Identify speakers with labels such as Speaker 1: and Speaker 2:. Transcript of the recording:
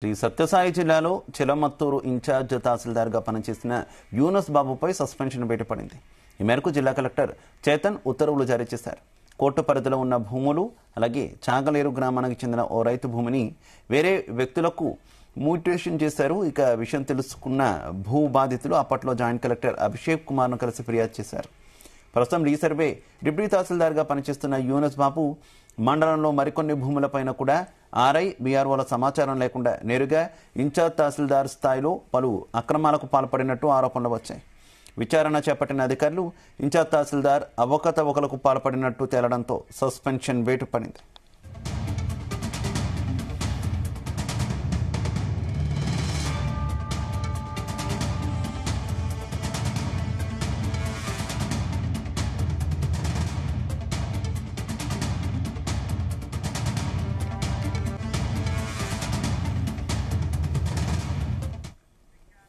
Speaker 1: శ్రీ సత్యసాయి జిల్లాలో చిలమత్తూరు ఇన్ఛార్జ్ తహసీల్దార్గా పనిచేసిన యూనస్ బాబుపై సస్పెన్షన్ బయటపడింది. ఈ మేరకు జిల్లా కలెక్టర్ చేతన్ ఉత్తర్వులు జారీ చేశారు. కోర్టు పరిధిలో ఉన్న భూములు అలాగే చాగలేరు గ్రామానికి చెందిన ఓ రైతు భూమిని వేరే వ్యక్తులకు మ్యూటేషన్ చేశారు. ఇక విషయం తెలుసుకున్న భూ బాధితులు అప్పట్లో జాయింట్ కలెక్టర్ అభిషేక్ కుమార్ను కలిసి ఫిర్యాదు చేశారు. ప్రస్తుతం రీసర్వే డిప్యూటీ తహసీల్దార్గా పనిచేస్తున్న యూనస్ బాబు మండలంలో మరికొన్ని భూములపైన కూడా ఆర్ఐ బీఆర్ఓల సమాచారం లేకుండా నేరుగా ఇన్ఛార్జ్ తహసీల్దార్ స్థాయిలో పలు అక్రమాలకు పాల్పడినట్టు ఆరోపణలు వచ్చాయి. విచారణ చేపట్టిన అధికారులు ఇన్ఛార్జ్ తహసీల్దార్ అవకతవకలకు పాల్పడినట్టు తేలడంతో సస్పెన్షన్ వేటు పడింది.